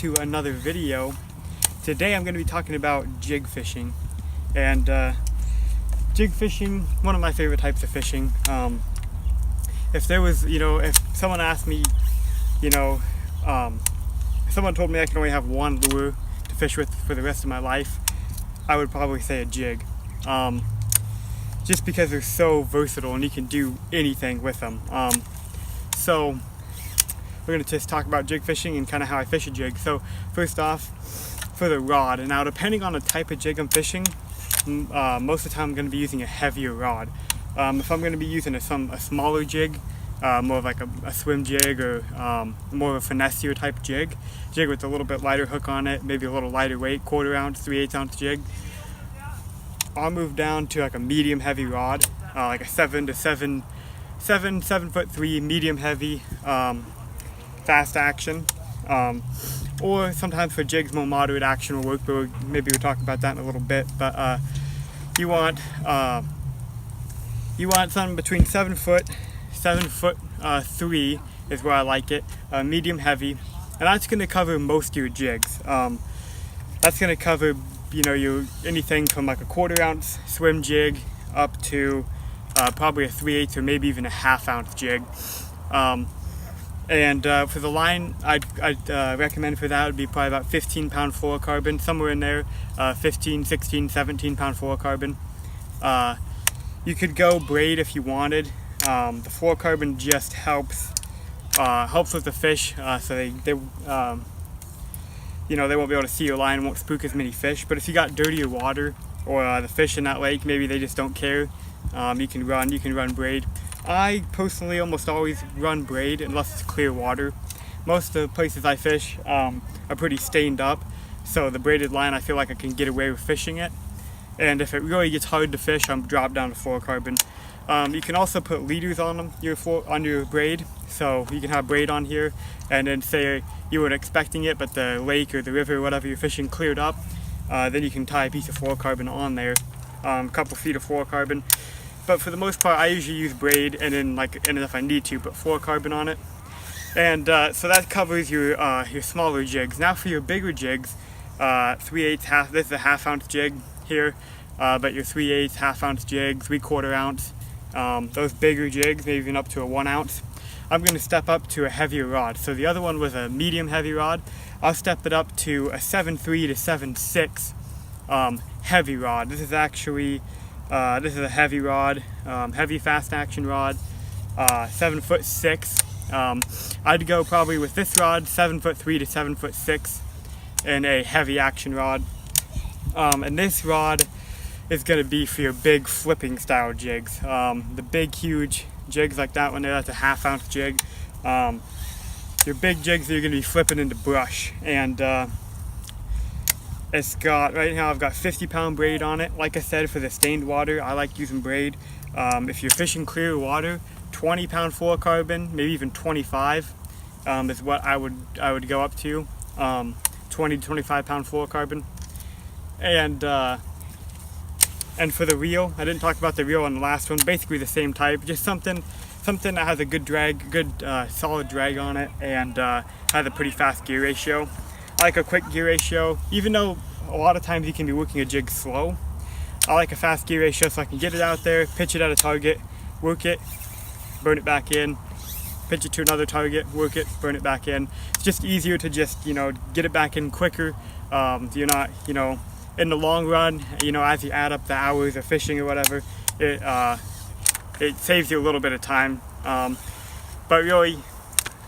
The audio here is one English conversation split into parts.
to another video. Today I'm going to be talking about jig fishing. And jig fishing, one of my favorite types of fishing. If someone asked me, if someone told me I can only have one lure to fish with for the rest of my life, I would probably say a jig. Just because they're so versatile and you can do anything with them. So we're going to just talk about jig fishing and kind of how I fish a jig. So first off, for the rod, and now depending on the type of jig I'm fishing, most of the time I'm going to be using a heavier rod. If I'm going to be using a smaller jig, more of like a swim jig or more of a finessier type jig with a little bit lighter hook on it, maybe a little lighter weight, 1/4 ounce, 3/8 ounce jig, I'll move down to like a medium heavy rod, like a 7'3" medium heavy, fast action, or sometimes for jigs more moderate action will work, but maybe we'll talk about that in a little bit. But you want something between 7 foot 3 is where I like it, medium heavy, and that's going to cover most of your jigs. That's going to cover anything from like a 1/4 ounce swim jig up to probably a 3/8 or maybe even a 1/2 ounce jig. For the line, I'd recommend for that would be probably about 15-pound fluorocarbon, somewhere in there, 15, 16, 17-pound fluorocarbon. You could go braid if you wanted. The fluorocarbon just helps with the fish, so they won't be able to see your line, won't spook as many fish. But if you got dirtier water or the fish in that lake, maybe they just don't care, you can run braid. I personally almost always run braid unless it's clear water. Most of the places I fish are pretty stained up, so the braided line I feel like I can get away with fishing it. And if it really gets hard to fish, I'm drop down to fluorocarbon. You can also put leaders on your braid, so you can have braid on here, and then say you weren't expecting it, but the lake or the river or whatever you're fishing cleared up, then you can tie a piece of fluorocarbon on there, a couple feet of fluorocarbon. But for the most part, I usually use braid, and then if I need to, put fluorocarbon on it. And so that covers your smaller jigs. Now for your bigger jigs, 3/8, half. This is a 1/2 ounce jig here, but your 3/8, 1/2 ounce jig, 3/4 ounce. Those bigger jigs, maybe even up to a 1 ounce, I'm going to step up to a heavier rod. So the other one was a medium heavy rod. I'll step it up to a 7'3" to 7'6" heavy rod. This is actually a heavy rod, heavy fast action rod, 7'6". I'd go probably with this rod, 7'3" to 7'6", and a heavy action rod. And this rod is going to be for your big flipping style jigs. The big huge jigs like that one there, that's a 1/2 ounce jig. Your big jigs that you're going to be flipping into brush. And right now I've got 50-pound braid on it. Like I said, for the stained water, I like using braid. If you're fishing clear water, 20-pound fluorocarbon, maybe even 25, is what I would go up to. 20 to 25-pound fluorocarbon. And for the reel, I didn't talk about the reel on the last one. Basically the same type, just something that has a good drag, solid drag on it, and has a pretty fast gear ratio. I like a quick gear ratio, even though a lot of times you can be working a jig slow. I like a fast gear ratio so I can get it out there, pitch it at a target, work it, burn it back in, pitch it to another target, work it, burn it back in. It's just easier to just get it back in quicker. You're not in the long run, as you add up the hours of fishing or whatever, it saves you a little bit of time. But really,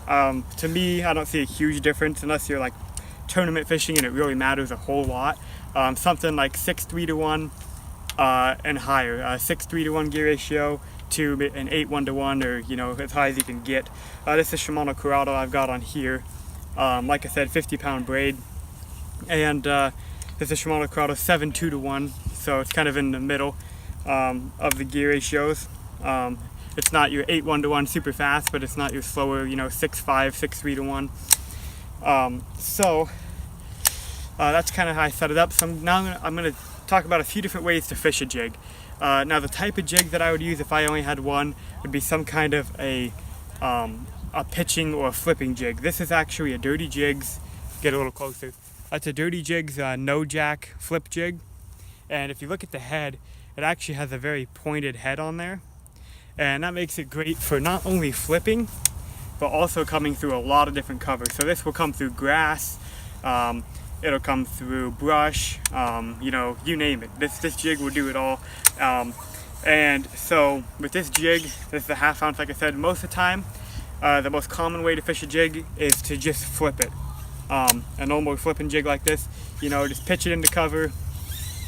to me, I don't see a huge difference unless you're like tournament fishing and it really matters a whole lot. Something like 6'3" to 1 and higher, 6'3" to 1 gear ratio to an 8'1" to 1, or as high as you can get. This is Shimano Curado I've got on here. Like I said, 50-pound braid, and this is Shimano Curado 7'2" to 1, so it's kind of in the middle of the gear ratios. It's not your 8'1" to 1 super fast, but it's not your slower 6'5", 6'3" to 1. That's kind of how I set it up. So now I'm going to talk about a few different ways to fish a jig. Now the type of jig that I would use if I only had one would be some kind of a pitching or a flipping jig. This is actually a Dirty Jigs get a little closer. That's a Dirty Jig's no jack flip jig. And if you look at the head, it actually has a very pointed head on there. And that makes it great for not only flipping, but also coming through a lot of different covers. So this will come through grass, it'll come through brush, you know, you name it. This jig will do it all. And so with this jig, this is a 1/2 ounce, like I said, most of the time, the most common way to fish a jig is to just flip it. A normal flipping jig like this, you know, just pitch it into cover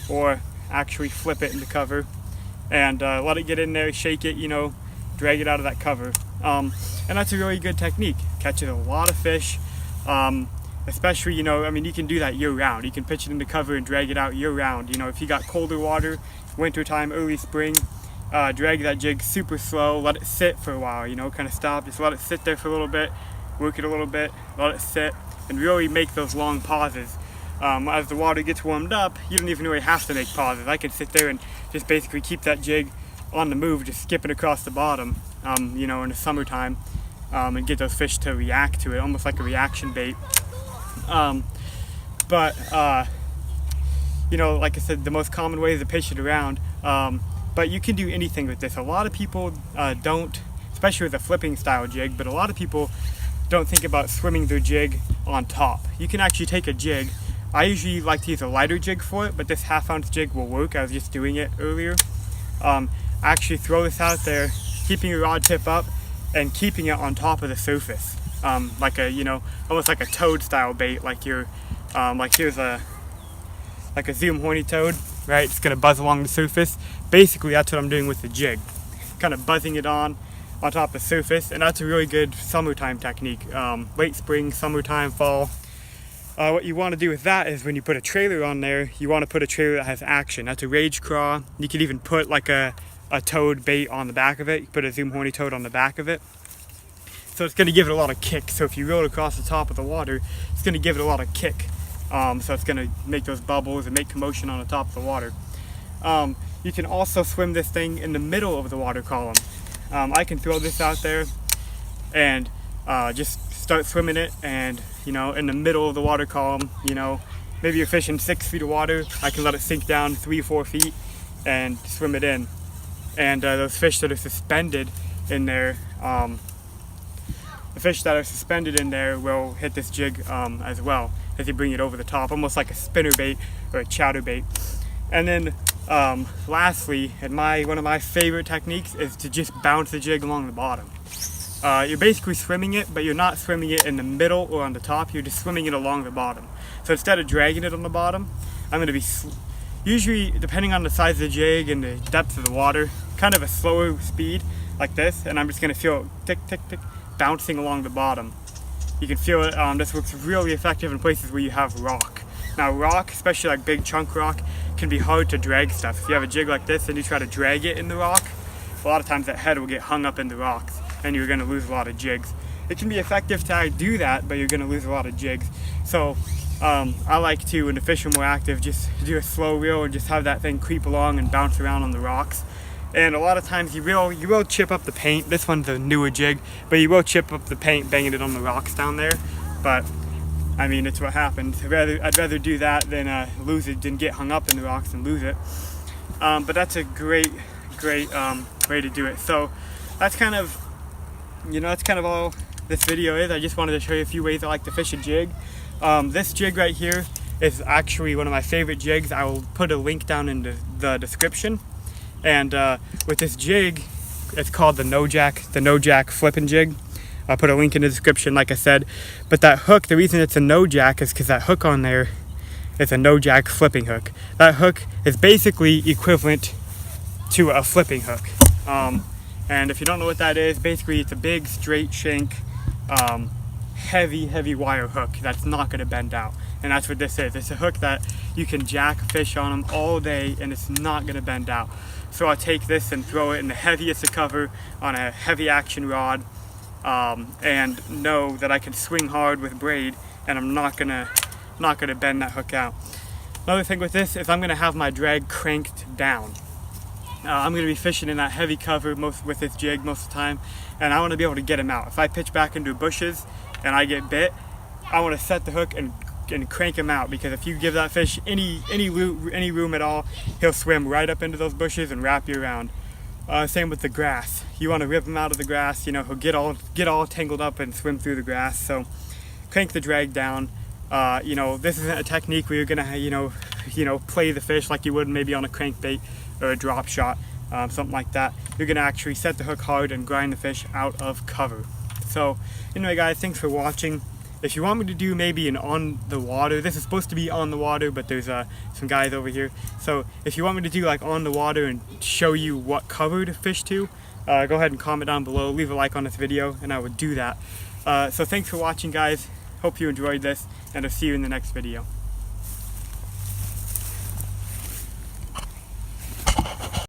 or actually flip it into cover and let it get in there, shake it, you know, drag it out of that cover. And that's a really good technique. Catches a lot of fish, especially, you know, I mean, you can do that year round. You can pitch it into cover and drag it out year round. You know, if you got colder water, winter time, early spring, drag that jig super slow, let it sit for a while, you know, kind of stop, just let it sit there for a little bit, work it a little bit, let it sit, and really make those long pauses. As the water gets warmed up, you don't even really have to make pauses. I can sit there and just basically keep that jig on the move, just skipping across the bottom, you know, in the summertime, and get those fish to react to it, almost like a reaction bait. You know, like I said, the most common way is to pitch it around, but you can do anything with this. A lot of people don't, especially with a flipping style jig, but a lot of people don't think about swimming their jig on top. You can actually take a jig. I usually like to use a lighter jig for it, but this 1/2 ounce jig will work. I was just doing it earlier. Actually throw this out there, keeping your rod tip up and keeping it on top of the surface, like a, you know, almost like a toad style bait, like you're, like here's a zoom horny toad, right? It's gonna buzz along the surface. Basically, that's what I'm doing with the jig, kind of buzzing it on top of the surface, and that's a really good summertime technique. Late spring, summertime, fall. What you want to do with that is when you put a trailer on there, you want to put a trailer that has action. That's a Rage Craw. You could even put like a toad bait on the back of it. You put a zoom horny toad on the back of it. So it's going to give it a lot of kick. So if you reel it across the top of the water, it's going to give it a lot of kick. So it's going to make those bubbles and make commotion on the top of the water. You can also swim this thing in the middle of the water column. I can throw this out there and just start swimming it, and you know, in the middle of the water column, you know, maybe you're fishing 6 feet of water, I can let it sink down 3-4 feet and swim it in. And those fish that are suspended in there, will hit this jig as well as you bring it over the top, almost like a spinner bait or a chatter bait. And then lastly, one of my favorite techniques is to just bounce the jig along the bottom. You're basically swimming it, but you're not swimming it in the middle or on the top, you're just swimming it along the bottom. So instead of dragging it on the bottom, I'm going to be, usually depending on the size of the jig and the depth of the water, kind of a slower speed like this, and I'm just going to feel it tick, tick, tick, bouncing along the bottom. You can feel it, this works really effective in places where you have rock. Now rock, especially like big chunk rock, can be hard to drag stuff. If you have a jig like this and you try to drag it in the rock, a lot of times that head will get hung up in the rocks and you're going to lose a lot of jigs. It can be effective to do that, but you're going to lose a lot of jigs. So I like to, when the fish are more active, just do a slow reel and just have that thing creep along and bounce around on the rocks. And a lot of times you will chip up the paint. This one's a newer jig, but you will chip up the paint banging it on the rocks down there. But I mean, it's what happens. I'd rather do that than lose it, than get hung up in the rocks and lose it. But that's a great way to do it. So that's kind of, you know, that's kind of all this video is. I just wanted to show you a few ways I like to fish a jig. This jig right here is actually one of my favorite jigs. I will put a link down in the description. And with this jig, it's called the no jack flipping jig. I'll put a link in the description, like I said. But that hook, the reason it's a no jack is because that hook on there is a no jack flipping hook. That hook is basically equivalent to a flipping hook. And if you don't know what that is, basically it's a big straight shank, heavy wire hook that's not going to bend out. And that's what this is. It's a hook that you can jack fish on them all day and it's not going to bend out. So I'll take this and throw it in the heaviest of cover on a heavy action rod, and know that I can swing hard with braid and I'm not gonna bend that hook out. Another thing with this is I'm gonna have my drag cranked down. I'm gonna be fishing in that heavy cover with this jig most of the time, and I want to be able to get him out. If I pitch back into bushes and I get bit, I want to set the hook and crank him out, because if you give that fish any room at all, he'll swim right up into those bushes and wrap you around. Same with the grass. You want to rip him out of the grass, you know, he'll get all tangled up and swim through the grass. So crank the drag down. You know, this isn't a technique where you're gonna, you know, play the fish like you would maybe on a crankbait or a drop shot, something like that. You're gonna actually set the hook hard and grind the fish out of cover. So anyway, guys, thanks for watching. If you want me to do maybe an on the water, this is supposed to be on the water, but there's some guys over here. So if you want me to do like on the water and show you what cover to fish to, go ahead and comment down below, leave a like on this video, and I would do that. So thanks for watching, guys. Hope you enjoyed this, and I'll see you in the next video.